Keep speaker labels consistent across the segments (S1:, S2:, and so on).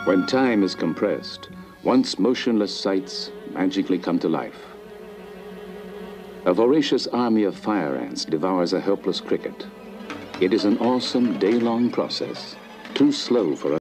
S1: When time is compressed, once motionless sights magically come to life. A voracious army of fire ants devours a helpless cricket. It is an awesome day-long process, too slow for us.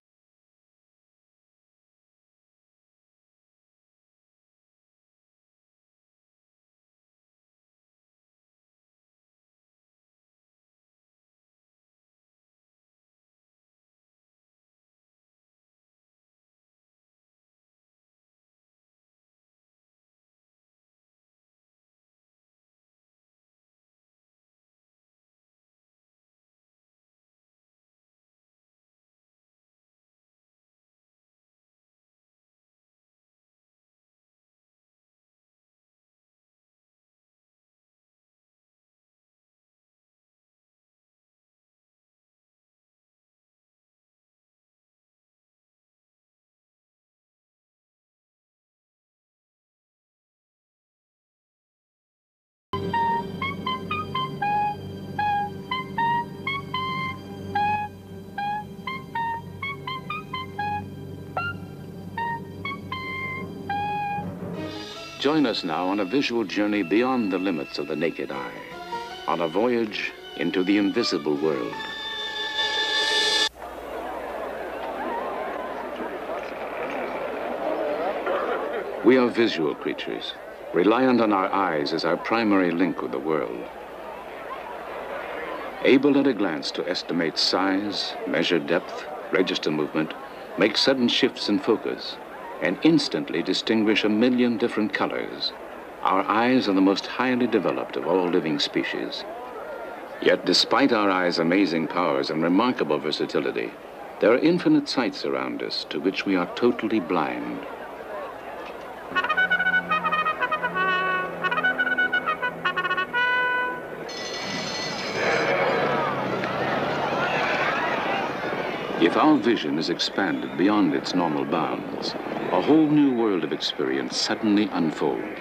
S1: Join us now on a visual journey beyond the limits of the naked eye, on a voyage into the invisible world. We are visual creatures, reliant on our eyes as our primary link with the world. Able at a glance to estimate size, measure depth, register movement, make sudden shifts in focus, and instantly distinguish a million different colors, our eyes are the most highly developed of all living species. Yet despite our eyes' amazing powers and remarkable versatility, there are infinite sights around us to which we are totally blind. If our vision is expanded beyond its normal bounds, a whole new world of experience suddenly unfolds.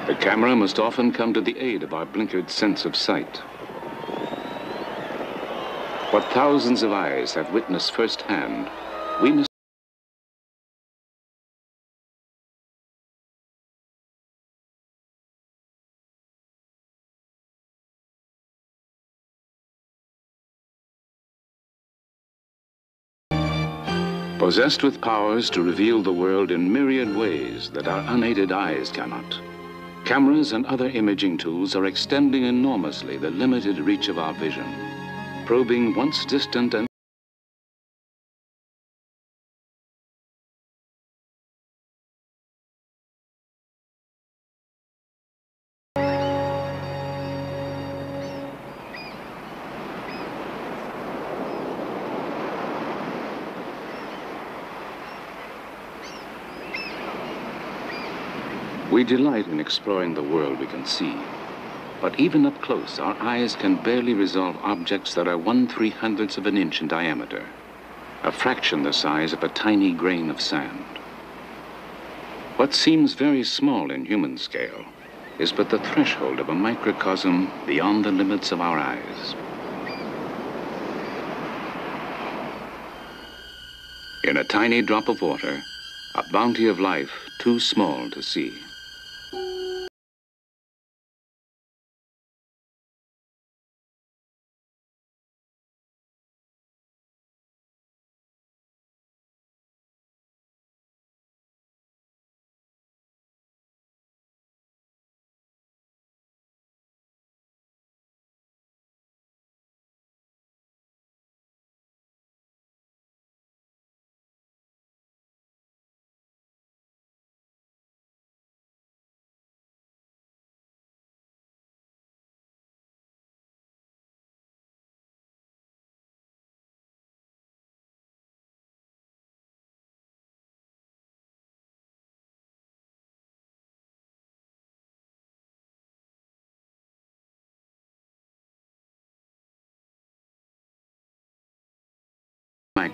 S1: The camera must often come to the aid of our blinkered sense of sight. What thousands of eyes have witnessed firsthand, we must possessed with powers to reveal the world in myriad ways that our unaided eyes cannot. Cameras and other imaging tools are extending enormously the limited reach of our vision, probing once distant and we delight in exploring the world we can see. But even up close, our eyes can barely resolve objects that are 1/300th of an inch in diameter, a fraction the size of a tiny grain of sand. What seems very small in human scale is but the threshold of a microcosm beyond the limits of our eyes. In a tiny drop of water, a bounty of life too small to see.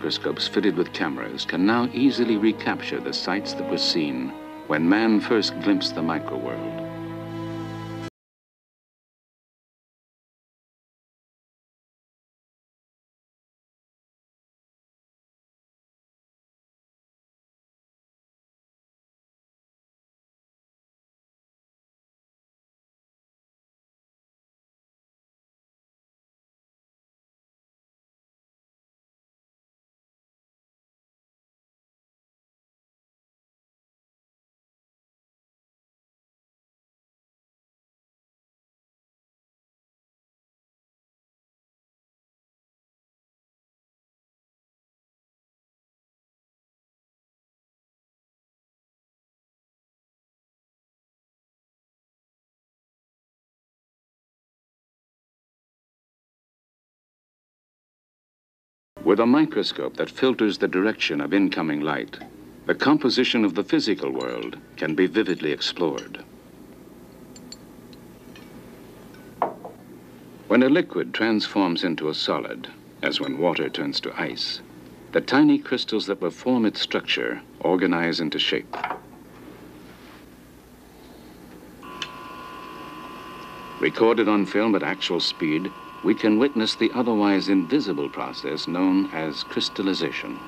S1: microscopes fitted with cameras can now easily recapture the sights that were seen when man first glimpsed the microworld. With a microscope that filters the direction of incoming light, the composition of the physical world can be vividly explored. When a liquid transforms into a solid, as when water turns to ice, the tiny crystals that will form its structure organize into shape. Recorded on film at actual speed, we can witness the otherwise invisible process known as crystallization.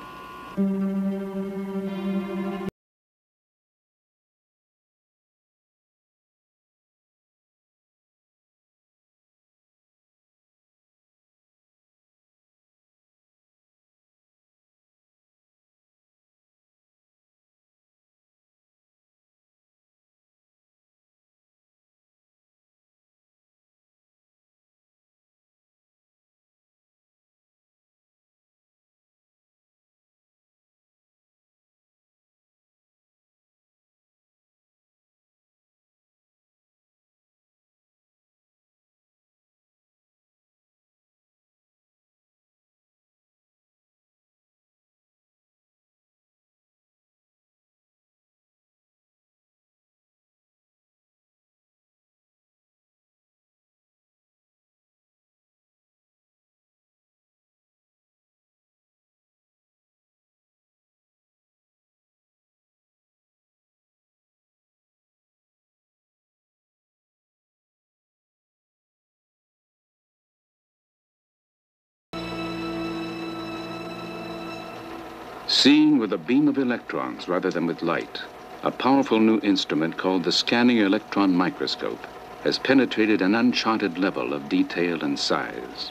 S1: Seen with a beam of electrons rather than with light, a powerful new instrument called the scanning electron microscope has penetrated an uncharted level of detail and size.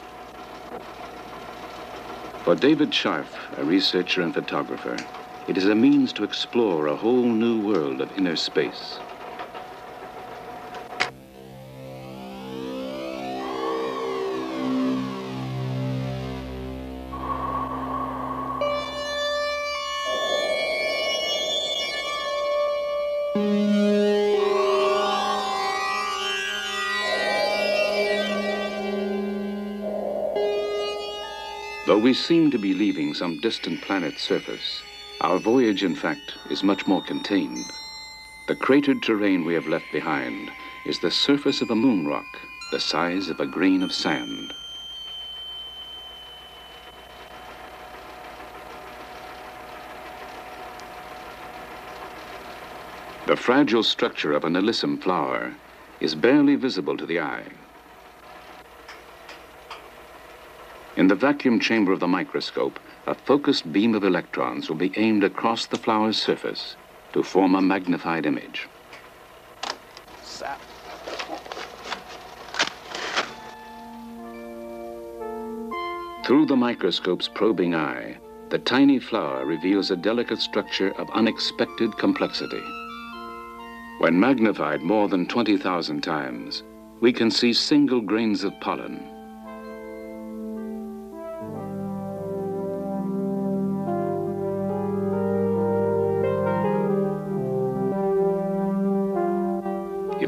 S1: For David Scharf, a researcher and photographer, it is a means to explore a whole new world of inner space. Though we seem to be leaving some distant planet's surface, our voyage, in fact, is much more contained. The cratered terrain we have left behind is the surface of a moon rock, the size of a grain of sand. The fragile structure of an alyssum flower is barely visible to the eye. In the vacuum chamber of the microscope, a focused beam of electrons will be aimed across the flower's surface to form a magnified image. Through the microscope's probing eye, the tiny flower reveals a delicate structure of unexpected complexity. When magnified more than 20,000 times, we can see single grains of pollen.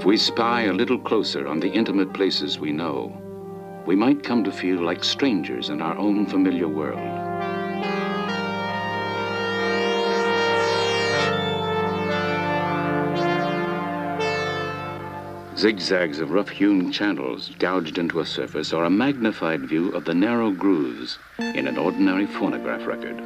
S1: If we spy a little closer on the intimate places we know, we might come to feel like strangers in our own familiar world. Zigzags of rough-hewn channels gouged into a surface are a magnified view of the narrow grooves in an ordinary phonograph record.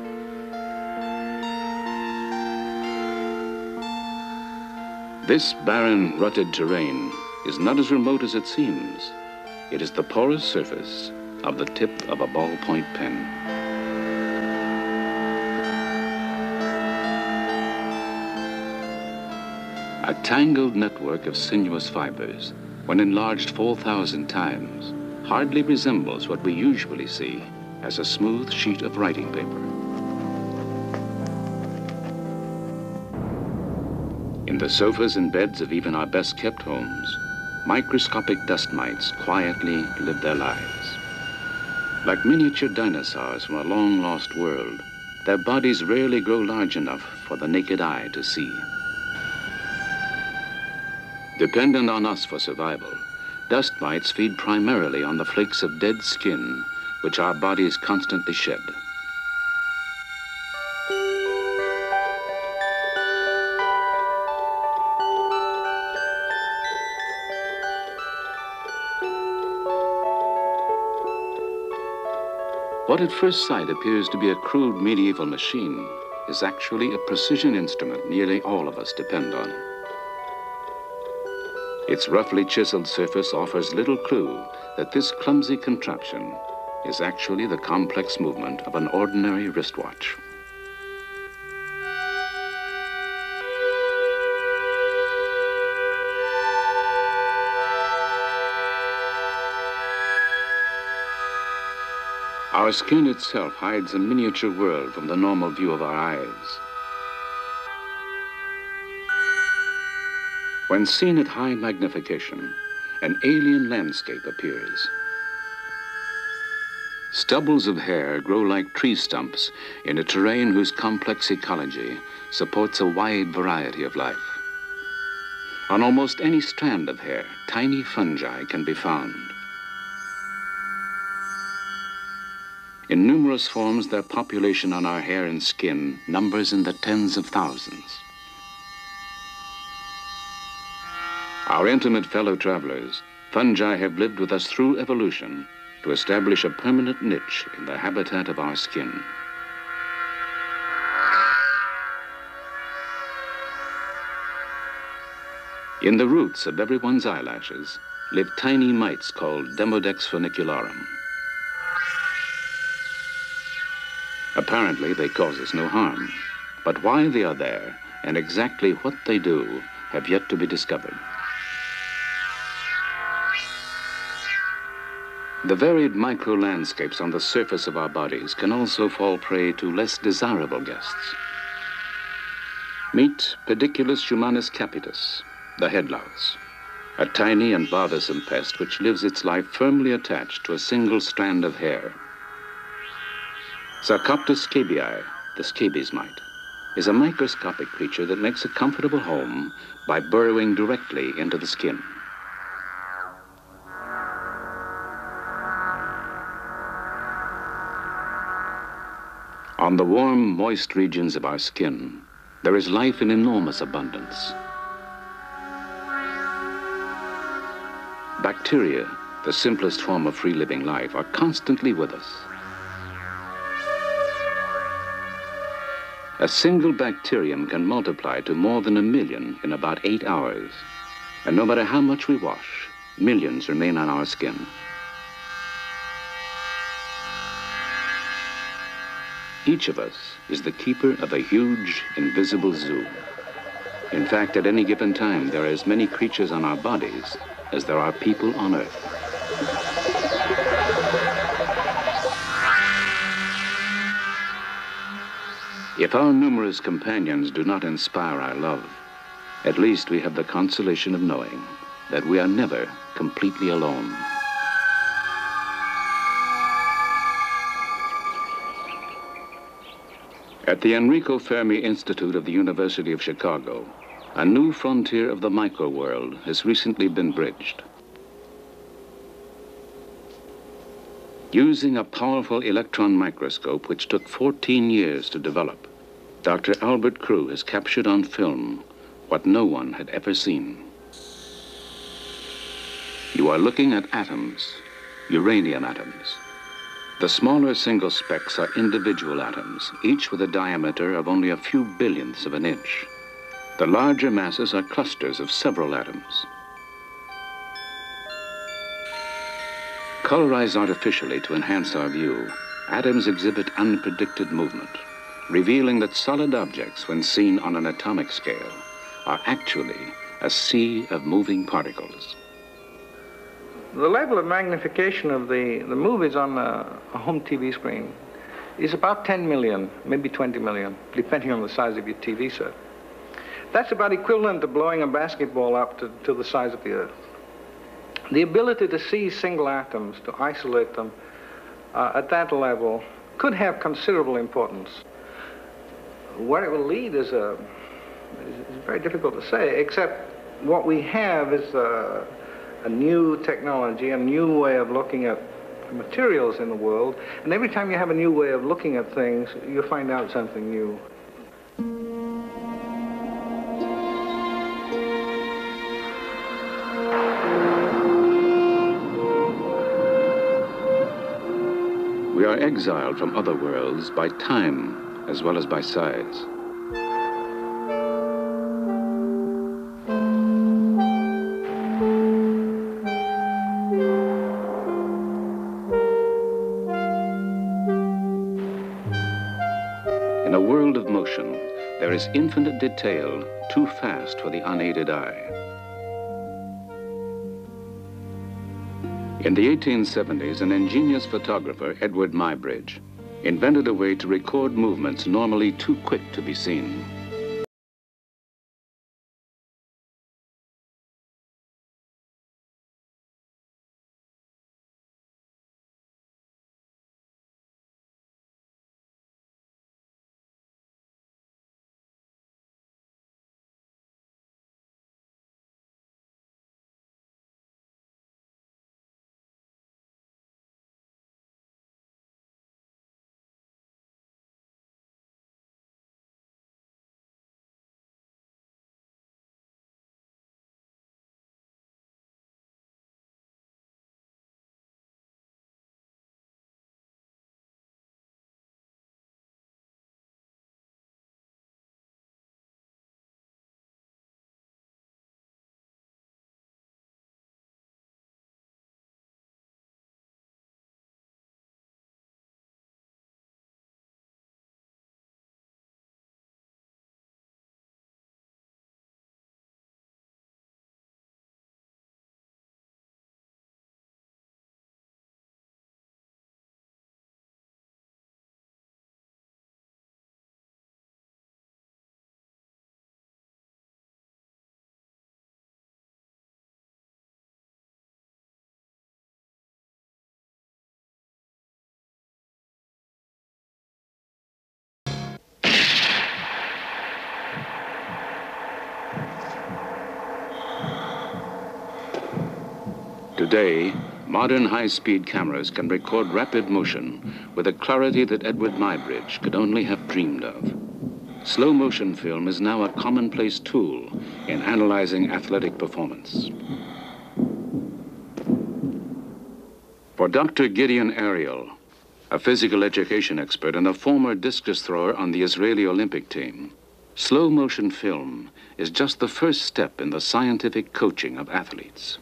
S1: This barren, rutted terrain is not as remote as it seems. It is the porous surface of the tip of a ballpoint pen. A tangled network of sinuous fibers, when enlarged 4,000 times, hardly resembles what we usually see as a smooth sheet of writing paper. In the sofas and beds of even our best-kept homes, microscopic dust mites quietly live their lives. Like miniature dinosaurs from a long-lost world, their bodies rarely grow large enough for the naked eye to see. Dependent on us for survival, dust mites feed primarily on the flakes of dead skin, which our bodies constantly shed. What at first sight appears to be a crude medieval machine is actually a precision instrument nearly all of us depend on. Its roughly chiseled surface offers little clue that this clumsy contraption is actually the complex movement of an ordinary wristwatch. Our skin itself hides a miniature world from the normal view of our eyes. When seen at high magnification, an alien landscape appears. Stubbles of hair grow like tree stumps in a terrain whose complex ecology supports a wide variety of life. On almost any strand of hair, tiny fungi can be found. In numerous forms, their population on our hair and skin numbers in the tens of thousands. Our intimate fellow travelers, fungi have lived with us through evolution to establish a permanent niche in the habitat of our skin. In the roots of everyone's eyelashes live tiny mites called Demodex funicularum. Apparently, they cause us no harm, but why they are there and exactly what they do have yet to be discovered. The varied micro-landscapes on the surface of our bodies can also fall prey to less desirable guests. Meet Pediculus humanus capitis, the head louse, a tiny and bothersome pest which lives its life firmly attached to a single strand of hair. Sarcoptes scabii, the scabies mite, is a microscopic creature that makes a comfortable home by burrowing directly into the skin. On the warm, moist regions of our skin, there is life in enormous abundance. Bacteria, the simplest form of free-living life, are constantly with us. A single bacterium can multiply to more than 1 million in about 8 hours. And no matter how much we wash, millions remain on our skin. Each of us is the keeper of a huge, invisible zoo. In fact, at any given time, there are as many creatures on our bodies as there are people on Earth. If our numerous companions do not inspire our love, at least we have the consolation of knowing that we are never completely alone. At the Enrico Fermi Institute of the University of Chicago, a new frontier of the micro-world has recently been bridged. Using a powerful electron microscope which took 14 years to develop, Dr. Albert Crew has captured on film what no one had ever seen. You are looking at atoms, uranium atoms. The smaller single specks are individual atoms, each with a diameter of only a few billionths of an inch. The larger masses are clusters of several atoms. Colorized artificially to enhance our view, atoms exhibit unpredicted movement, revealing that solid objects, when seen on an atomic scale, are actually a sea of moving particles.
S2: The level of magnification of the movies on a home TV screen is about 10 million, maybe 20 million, depending on the size of your TV set. That's about equivalent to blowing a basketball up to the size of the Earth. The ability to see single atoms, to isolate them at that level, could have considerable importance. Where it will lead is very difficult to say, except what we have is a new technology, a new way of looking at materials in the world, and every time you have a new way of looking at things, you find out something new.
S1: We are exiled from other worlds by time as well as by size. In a world of motion, there is infinite detail too fast for the unaided eye. In the 1870s, an ingenious photographer, Edward Muybridge, invented a way to record movements normally too quick to be seen. Today, modern high-speed cameras can record rapid motion with a clarity that Edward Muybridge could only have dreamed of. Slow-motion film is now a commonplace tool in analyzing athletic performance. For Dr. Gideon Ariel, a physical education expert and a former discus thrower on the Israeli Olympic team, slow-motion film is just the first step in the scientific coaching of athletes.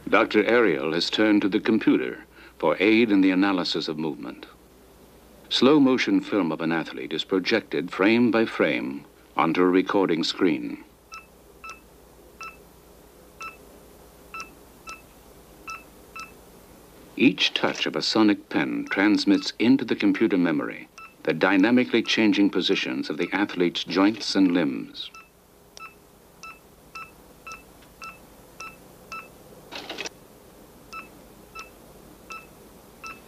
S1: Dr. Ariel has turned to the computer for aid in the analysis of movement. Slow-motion film of an athlete is projected frame by frame onto a recording screen. Each touch of a sonic pen transmits into the computer memory the dynamically changing positions of the athlete's joints and limbs.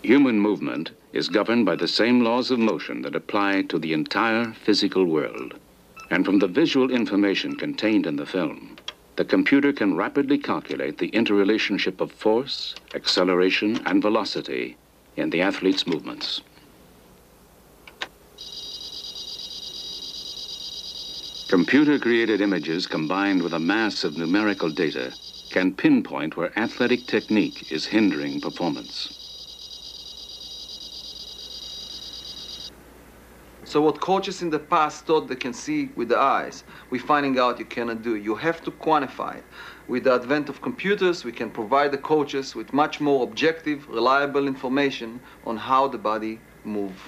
S1: Human movement is governed by the same laws of motion that apply to the entire physical world. And from the visual information contained in the film, the computer can rapidly calculate the interrelationship of force, acceleration, and velocity in the athlete's movements. Computer-created images combined with a mass of numerical data can pinpoint where athletic technique is hindering performance.
S3: So what coaches in the past thought they can see with the eyes, we're finding out you cannot do. You have to quantify it. With the advent of computers, we can provide the coaches with much more objective, reliable information on how the body moves.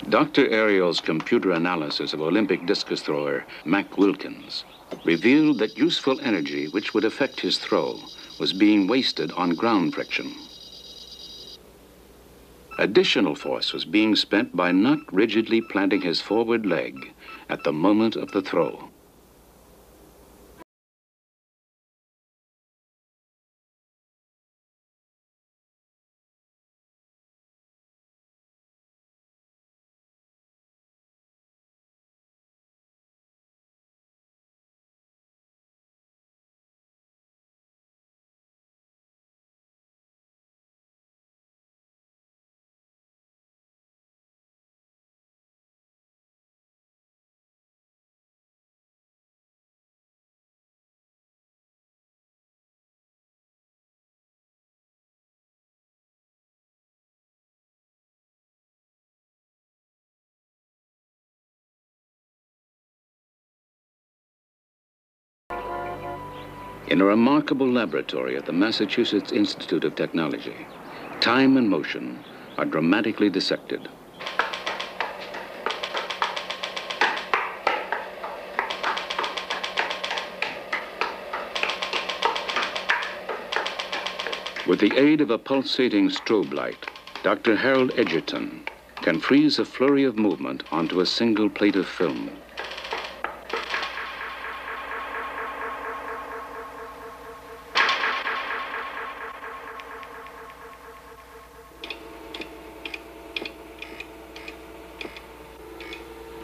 S1: Dr. Ariel's computer analysis of Olympic discus thrower Mac Wilkins revealed that useful energy which would affect his throw was being wasted on ground friction. Additional force was being spent by not rigidly planting his forward leg at the moment of the throw. In a remarkable laboratory at the Massachusetts Institute of Technology, time and motion are dramatically dissected. With the aid of a pulsating strobe light, Dr. Harold Edgerton can freeze a flurry of movement onto a single plate of film.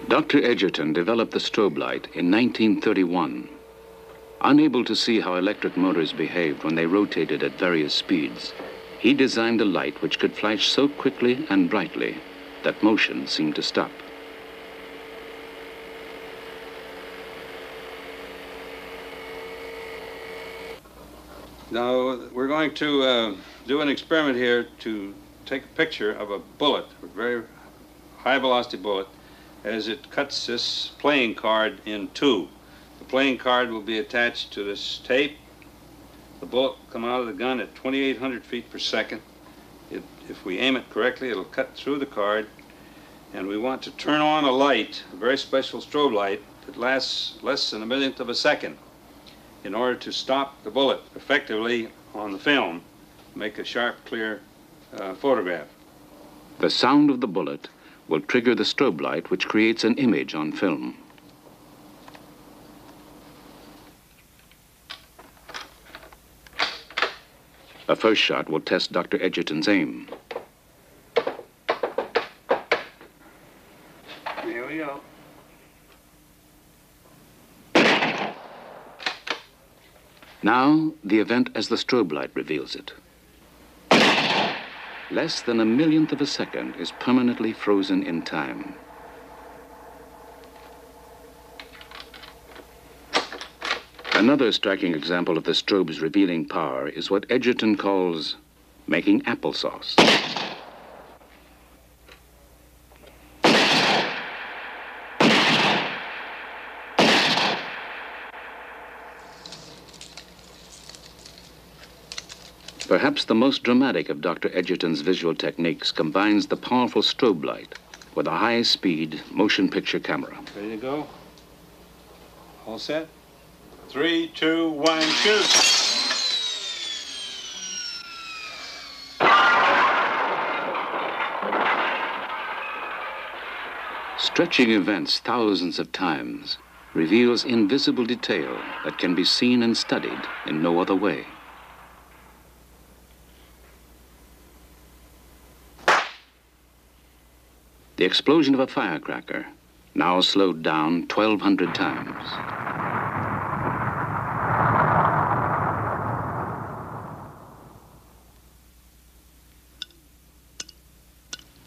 S1: Dr. Edgerton developed the strobe light in 1931. Unable to see how electric motors behaved when they rotated at various speeds, he designed a light which could flash so quickly and brightly that motion seemed to stop.
S4: Now, we're going to do an experiment here to take a picture of a bullet, a very high-velocity bullet, as it cuts this playing card in two. The playing card will be attached to this tape. The bullet will come out of the gun at 2,800 feet per second. If we aim it correctly, it'll cut through the card. And we want to turn on a light, a very special strobe light, that lasts less than a millionth of a second in order to stop the bullet effectively on the film, make a sharp, clear photograph.
S1: The sound of the bullet will trigger the strobe light, which creates an image on film. A first shot will test Dr. Edgerton's aim.
S4: Here we go.
S1: Now, the event as the strobe light reveals it. Less than a millionth of a second is permanently frozen in time. Another striking example of the strobe's revealing power is what Edgerton calls making applesauce. Perhaps the most dramatic of Dr. Edgerton's visual techniques combines the powerful strobe light with a high-speed motion picture camera.
S4: Ready to go? All set? 3, 2, 1, shoot!
S1: Stretching events thousands of times reveals invisible detail that can be seen and studied in no other way. The explosion of a firecracker, now slowed down 1,200 times.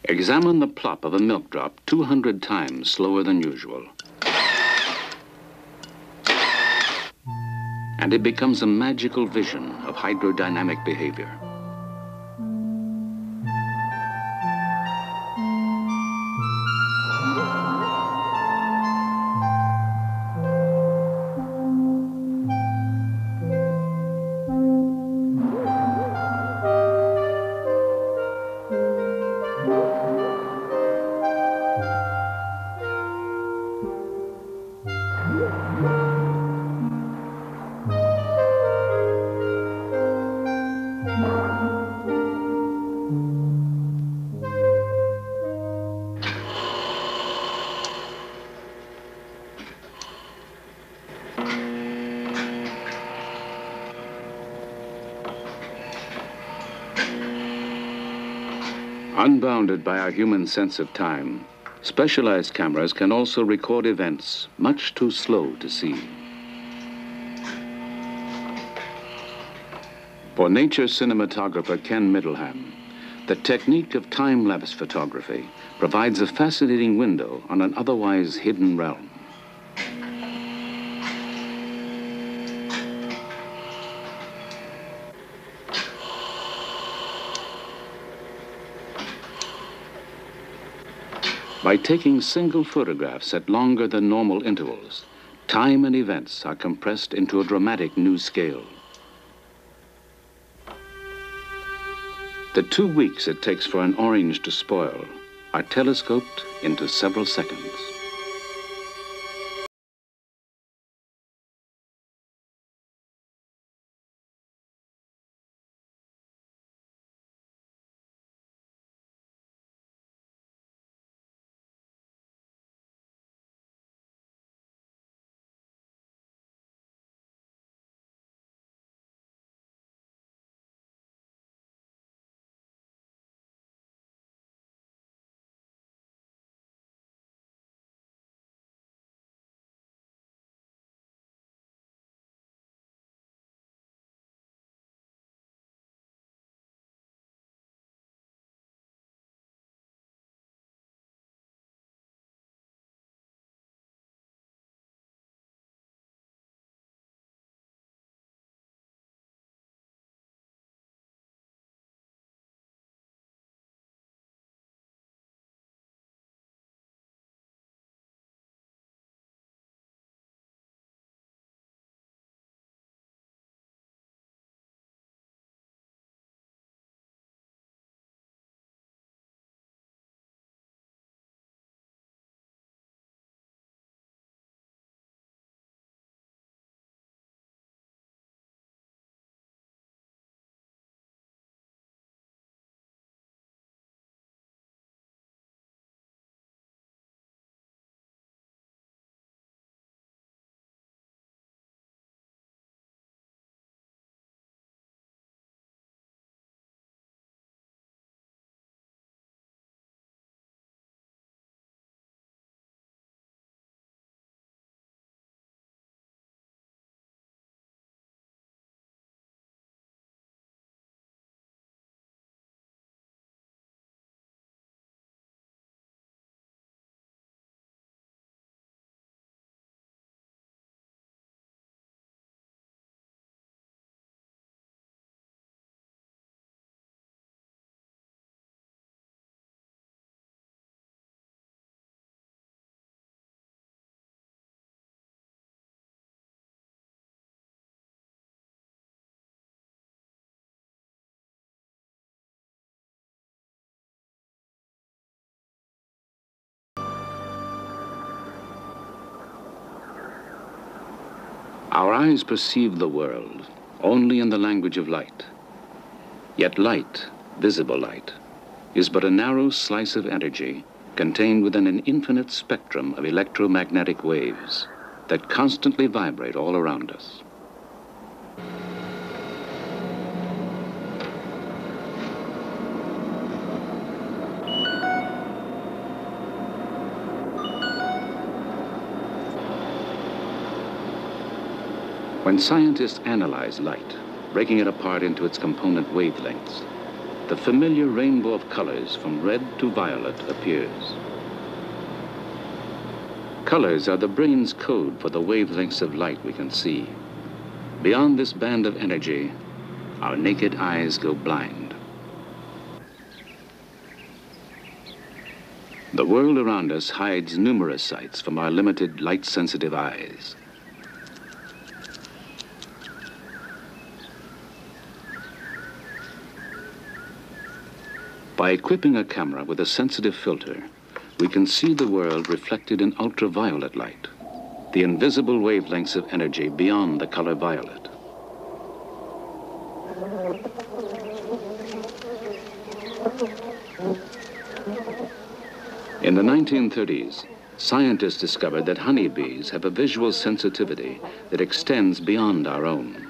S1: Examine the plop of a milk drop 200 times slower than usual. and it becomes a magical vision of hydrodynamic behavior. Unbounded by our human sense of time, specialized cameras can also record events much too slow to see. For nature cinematographer Ken Middleham, the technique of time-lapse photography provides a fascinating window on an otherwise hidden realm. By taking single photographs at longer than normal intervals, time and events are compressed into a dramatic new scale. The 2 weeks it takes for an orange to spoil are telescoped into several seconds. Our eyes perceive the world only in the language of light. Yet light, visible light, is but a narrow slice of energy contained within an infinite spectrum of electromagnetic waves that constantly vibrate all around us. When scientists analyze light, breaking it apart into its component wavelengths, the familiar rainbow of colors from red to violet appears. Colors are the brain's code for the wavelengths of light we can see. Beyond this band of energy, our naked eyes go blind. The world around us hides numerous sights from our limited light-sensitive eyes. By equipping a camera with a sensitive filter, we can see the world reflected in ultraviolet light, the invisible wavelengths of energy beyond the color violet. In the 1930s, scientists discovered that honeybees have a visual sensitivity that extends beyond our own.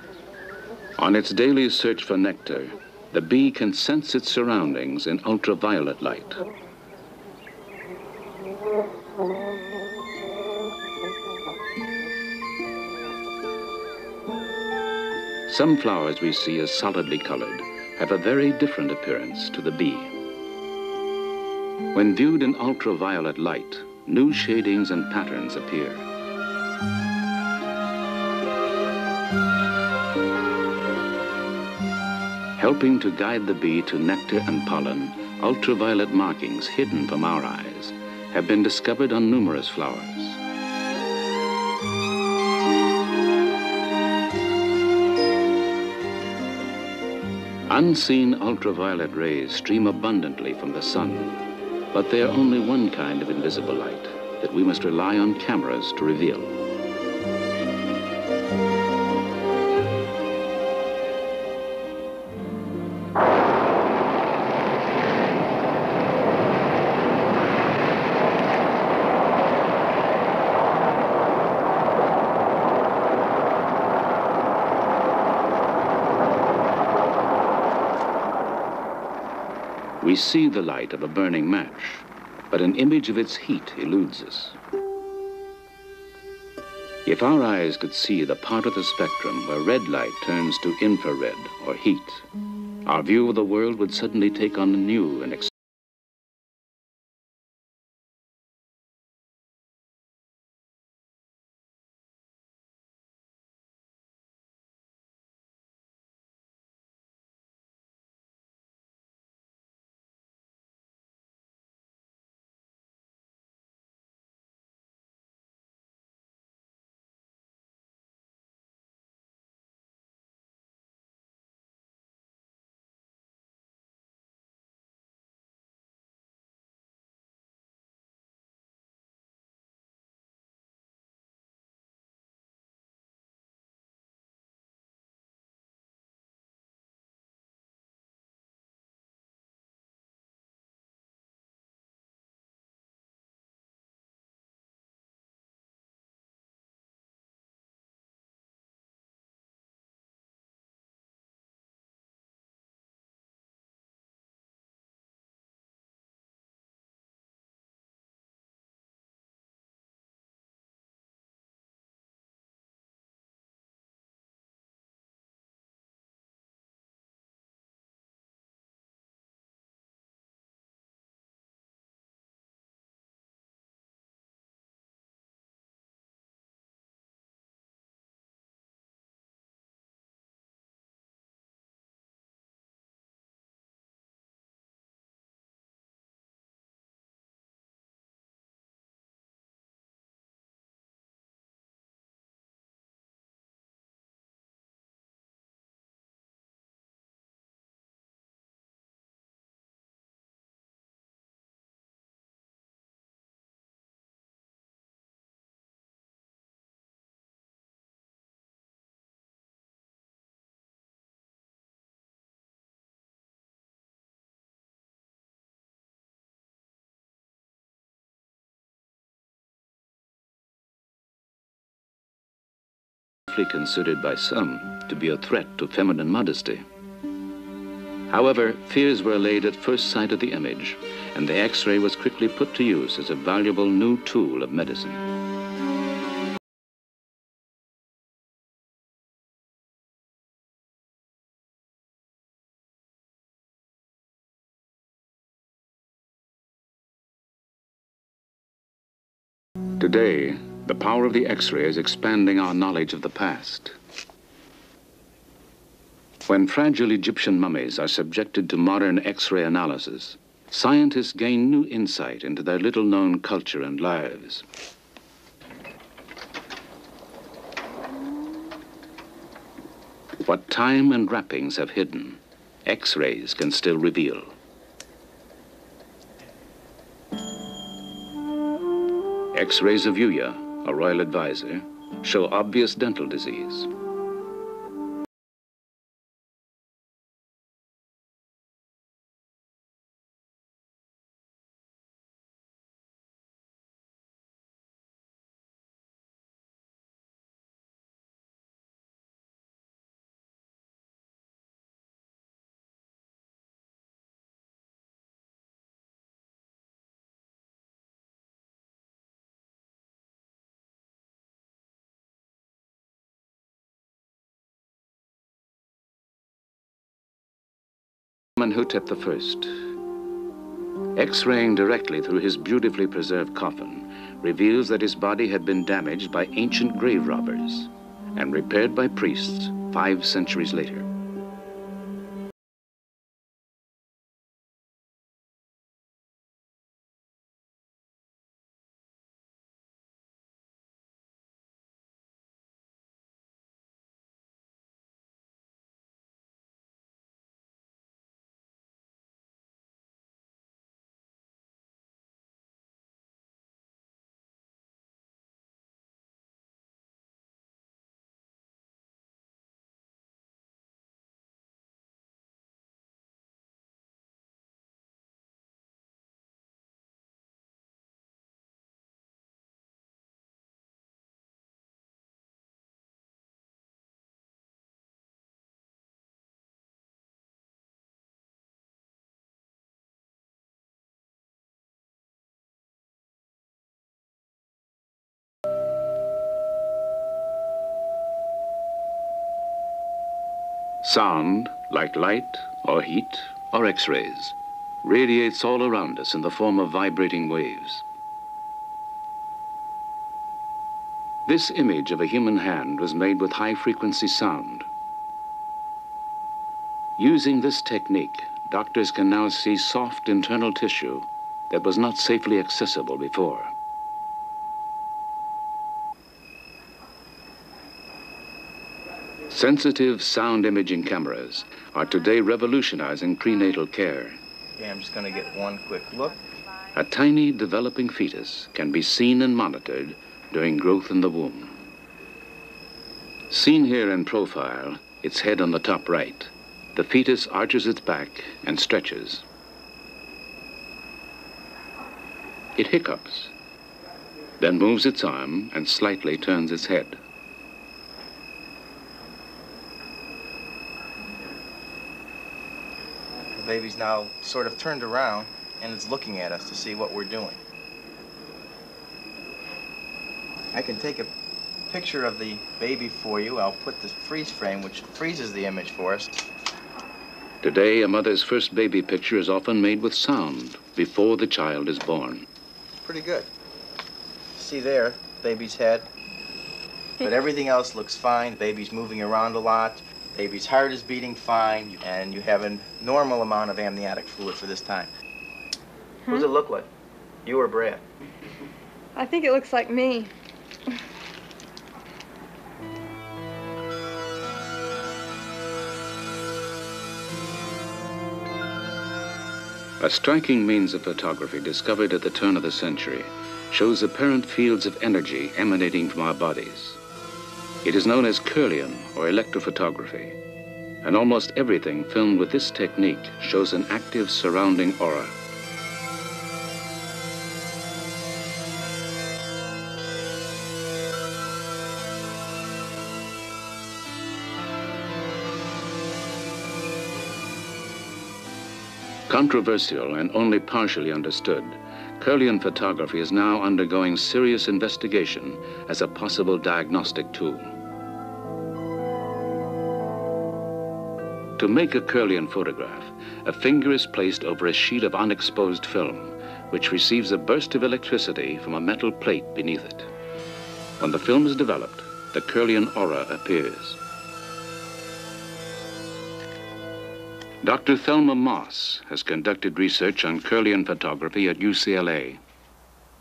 S1: On its daily search for nectar, the bee can sense its surroundings in ultraviolet light. Some flowers we see as solidly colored have a very different appearance to the bee. When viewed in ultraviolet light, new shadings and patterns appear. Helping to guide the bee to nectar and pollen, ultraviolet markings hidden from our eyes have been discovered on numerous flowers. Unseen ultraviolet rays stream abundantly from the sun, but they are only one kind of invisible light that we must rely on cameras to reveal. We see the light of a burning match, but an image of its heat eludes us. If our eyes could see the part of the spectrum where red light turns to infrared or heat, our view of the world would suddenly take on a new and considered by some to be a threat to feminine modesty. However, fears were allayed at first sight of the image, and the X-ray was quickly put to use as a valuable new tool of medicine. Today, the power of the X-ray is expanding our knowledge of the past. When fragile Egyptian mummies are subjected to modern X-ray analysis, scientists gain new insight into their little-known culture and lives. What time and wrappings have hidden, X-rays can still reveal. X-rays of Yuya, a royal advisor, show obvious dental disease. Amenhotep I. X-raying directly through his beautifully preserved coffin reveals that his body had been damaged by ancient grave robbers and repaired by priests 5 centuries later. Sound, like light or heat or X-rays, radiates all around us in the form of vibrating waves. This image of a human hand was made with high-frequency sound. Using this technique, doctors can now see soft internal tissue that was not safely accessible before. Sensitive sound imaging cameras are today revolutionizing prenatal care.
S5: Okay, I'm just going to get one quick look.
S1: A tiny developing fetus can be seen and monitored during growth in the womb. Seen here in profile, its head on the top right, the fetus arches its back and stretches. It hiccups, then moves its arm and slightly turns its head.
S5: The baby's now sort of turned around and it's looking at us to see what we're doing. I can take a picture of the baby for you. I'll put the freeze frame, which freezes the image for us.
S1: Today, a mother's first baby picture is often made with sound before the child is born.
S5: Pretty good. See there, baby's head. But everything else looks fine. Baby's moving around a lot. Baby's heart is beating fine, and you have a normal amount of amniotic fluid for this time. Who does it look like? You or Brad?
S6: I think it looks like me.
S1: A striking means of photography discovered at the turn of the century shows apparent fields of energy emanating from our bodies. It is known as Kirlian or electrophotography, and almost everything filmed with this technique shows an active surrounding aura. Controversial and only partially understood, Kirlian photography is now undergoing serious investigation as a possible diagnostic tool. To make a Kirlian photograph, a finger is placed over a sheet of unexposed film, which receives a burst of electricity from a metal plate beneath it. When the film is developed, the Kirlian aura appears. Dr. Thelma Moss has conducted research on Kirlian photography at UCLA.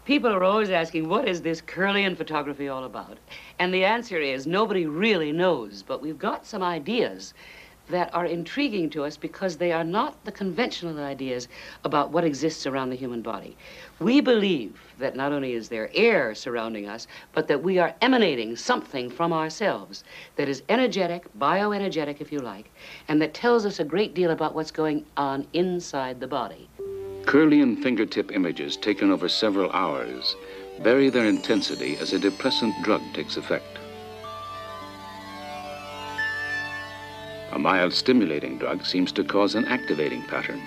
S7: People are always asking, what is this Kirlian photography all about? And the answer is, nobody really knows, but we've got some ideas that are intriguing to us because they are not the conventional ideas about what exists around the human body. We believe that not only is there air surrounding us, but that we are emanating something from ourselves that is energetic, bioenergetic, if you like, and that tells us a great deal about what's going on inside the body.
S1: Kirlian fingertip images taken over several hours vary their intensity as a depressant drug takes effect. A mild stimulating drug seems to cause an activating pattern.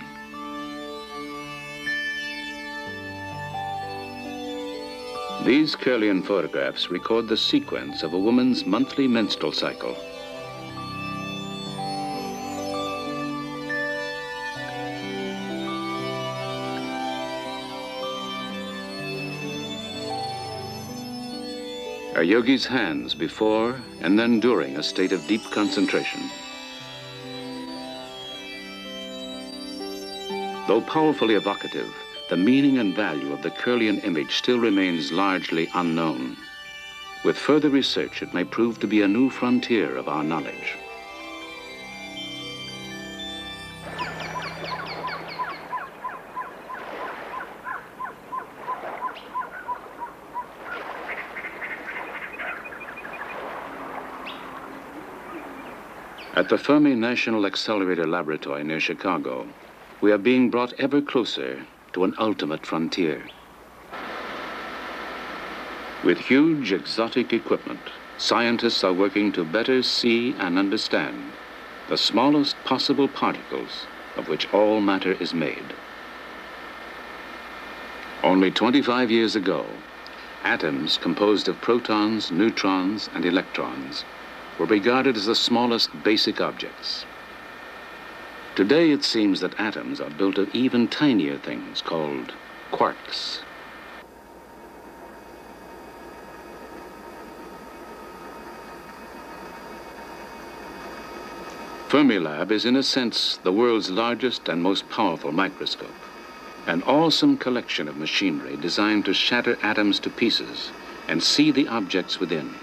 S1: These Kirlian photographs record the sequence of a woman's monthly menstrual cycle. A yogi's hands before and then during a state of deep concentration. Though powerfully evocative, the meaning and value of the Kirlian image still remains largely unknown. With further research, it may prove to be a new frontier of our knowledge. At the Fermi National Accelerator Laboratory near Chicago, we are being brought ever closer to an ultimate frontier. With huge exotic equipment, scientists are working to better see and understand the smallest possible particles of which all matter is made. Only 25 years ago, atoms composed of protons, neutrons, and electrons were regarded as the smallest basic objects. Today, it seems that atoms are built of even tinier things called quarks. Fermilab is, in a sense, the world's largest and most powerful microscope, an awesome collection of machinery designed to shatter atoms to pieces and see the objects within.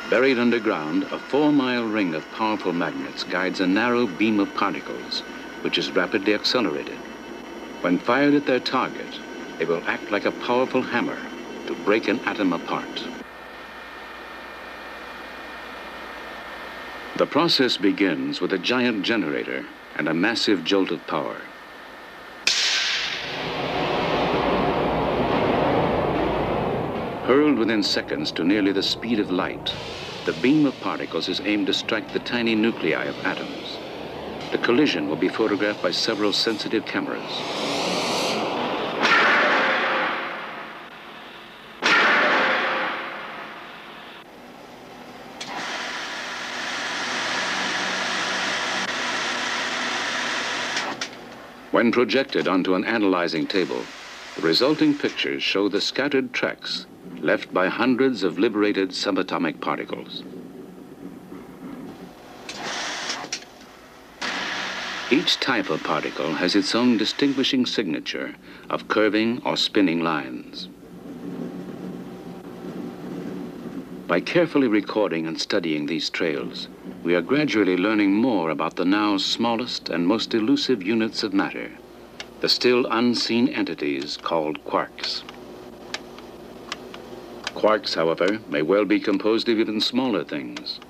S1: Buried underground, a 4-mile ring of powerful magnets guides a narrow beam of particles, which is rapidly accelerated. When fired at their target, they will act like a powerful hammer to break an atom apart. The process begins with a giant generator and a massive jolt of power. Hurled within seconds to nearly the speed of light, the beam of particles is aimed to strike the tiny nuclei of atoms. The collision will be photographed by several sensitive cameras. When projected onto an analyzing table, the resulting pictures show the scattered tracks left by hundreds of liberated subatomic particles. Each type of particle has its own distinguishing signature of curving or spinning lines. By carefully recording and studying these trails, we are gradually learning more about the now smallest and most elusive units of matter, the still unseen entities called quarks. Quarks, however, may well be composed of even smaller things.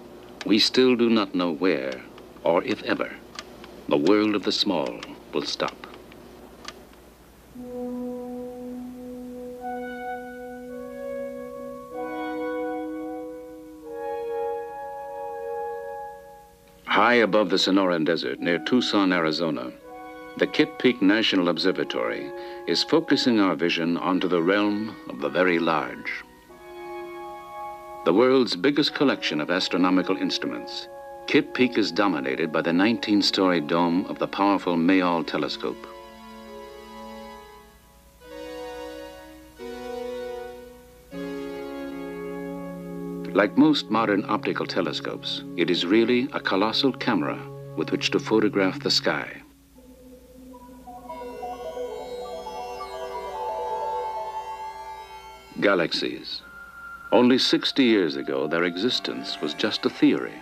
S1: We still do not know where, or if ever, the world of the small will stop. High above the Sonoran Desert near Tucson, Arizona, the Kitt Peak National Observatory is focusing our vision onto the realm of the very large. The world's biggest collection of astronomical instruments, Kitt Peak is dominated by the 19-story dome of the powerful Mayall telescope. Like most modern optical telescopes, it is really a colossal camera with which to photograph the sky. Galaxies. Only 60 years ago, their existence was just a theory.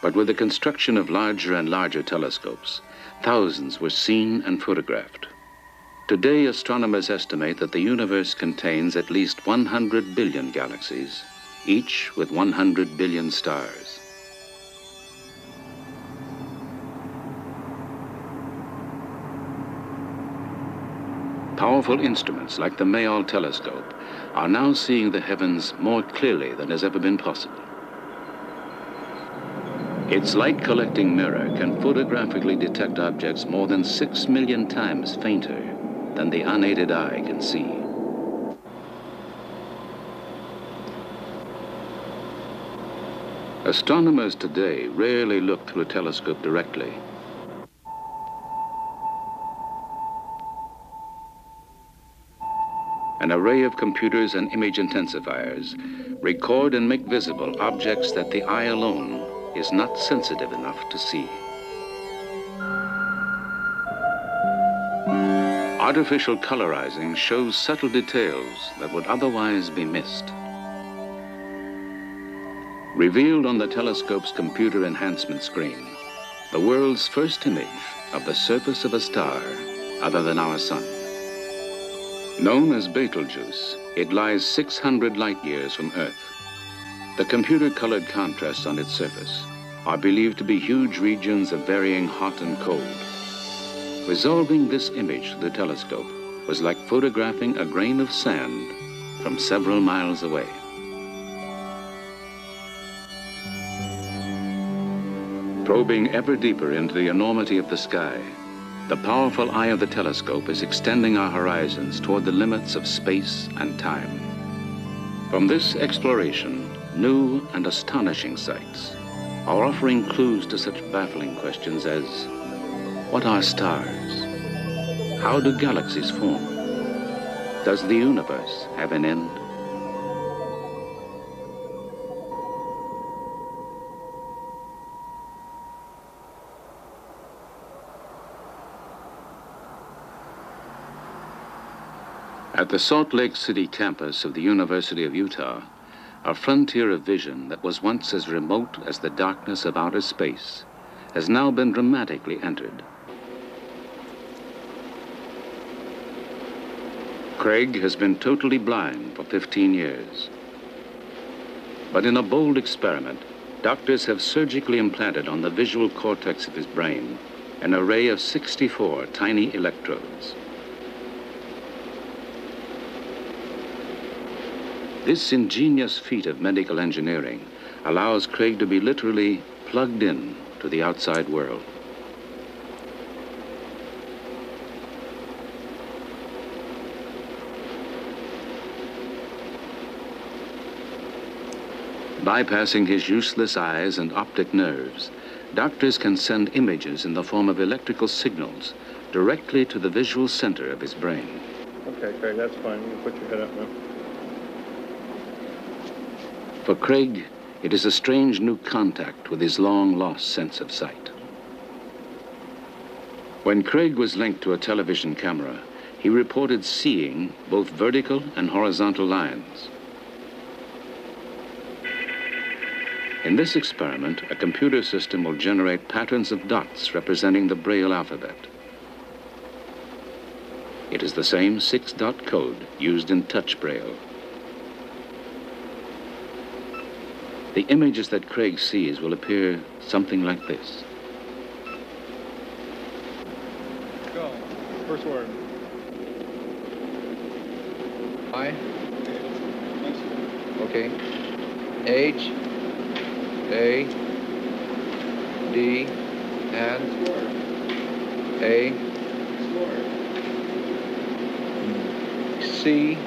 S1: But with the construction of larger and larger telescopes, thousands were seen and photographed. Today, astronomers estimate that the universe contains at least 100 billion galaxies, each with 100 billion stars. Powerful instruments like the Mayall telescope are now seeing the heavens more clearly than has ever been possible. Its light-collecting mirror can photographically detect objects more than 6 million times fainter than the unaided eye can see. Astronomers today rarely look through a telescope directly. An array of computers and image intensifiers record and make visible objects that the eye alone is not sensitive enough to see. Artificial colorizing shows subtle details that would otherwise be missed. Revealed on the telescope's computer enhancement screen, the world's first image of the surface of a star other than our sun. Known as Betelgeuse, it lies 600 light years from Earth. The computer-colored contrasts on its surface are believed to be huge regions of varying hot and cold. Resolving this image to the telescope was like photographing a grain of sand from several miles away. Probing ever deeper into the enormity of the sky, the powerful eye of the telescope is extending our horizons toward the limits of space and time. From this exploration, new and astonishing sights are offering clues to such baffling questions as, what are stars? How do galaxies form? Does the universe have an end? At the Salt Lake City campus of the University of Utah, a frontier of vision that was once as remote as the darkness of outer space has now been dramatically entered. Craig has been totally blind for 15 years. But in a bold experiment, doctors have surgically implanted on the visual cortex of his brain an array of 64 tiny electrodes. This ingenious feat of medical engineering allows Craig to be literally plugged in to the outside world. Bypassing his useless eyes and optic nerves, doctors can send images in the form of electrical signals directly to the visual center of his brain.
S8: Okay, Craig, that's fine. You can put your head up now.
S1: For Craig, it is a strange new contact with his long-lost sense of sight. When Craig was linked to a television camera, he reported seeing both vertical and horizontal lines. In this experiment, a computer system will generate patterns of dots representing the Braille alphabet. It is the same 6-dot code used in touch Braille. The images that Craig sees will appear something like this.
S8: Go. First word.
S2: I. Okay. H. A. D. And. A. C.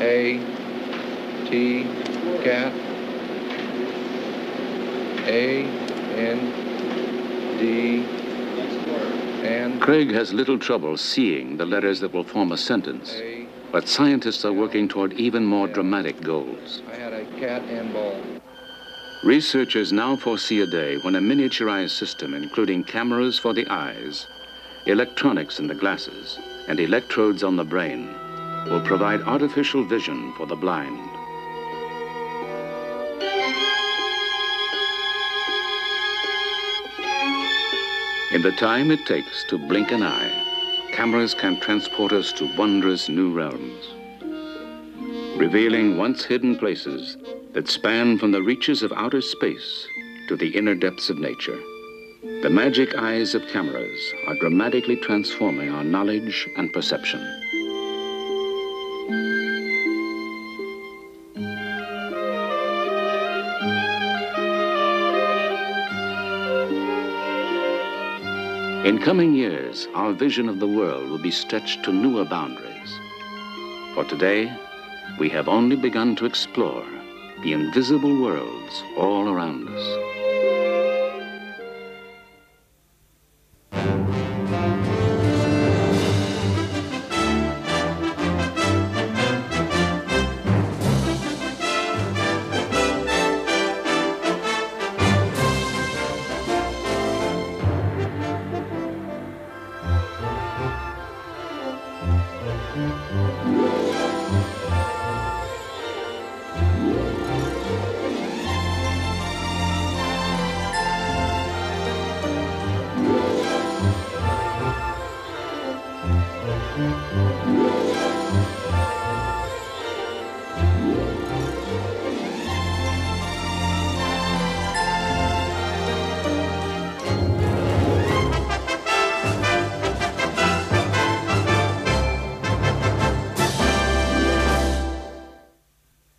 S2: A. T. Cat. A, N, D, and...
S1: Craig has little trouble seeing the letters that will form a sentence. But scientists are working toward even more dramatic goals.
S9: I had a cat and ball.
S1: Researchers now foresee a day when a miniaturized system, including cameras for the eyes, electronics in the glasses, and electrodes on the brain, will provide artificial vision for the blind. In the time it takes to blink an eye, cameras can transport us to wondrous new realms, revealing once hidden places that span from the reaches of outer space to the inner depths of nature. The magic eyes of cameras are dramatically transforming our knowledge and perception. In coming years, our vision of the world will be stretched to newer boundaries. For today, we have only begun to explore the invisible worlds all around us.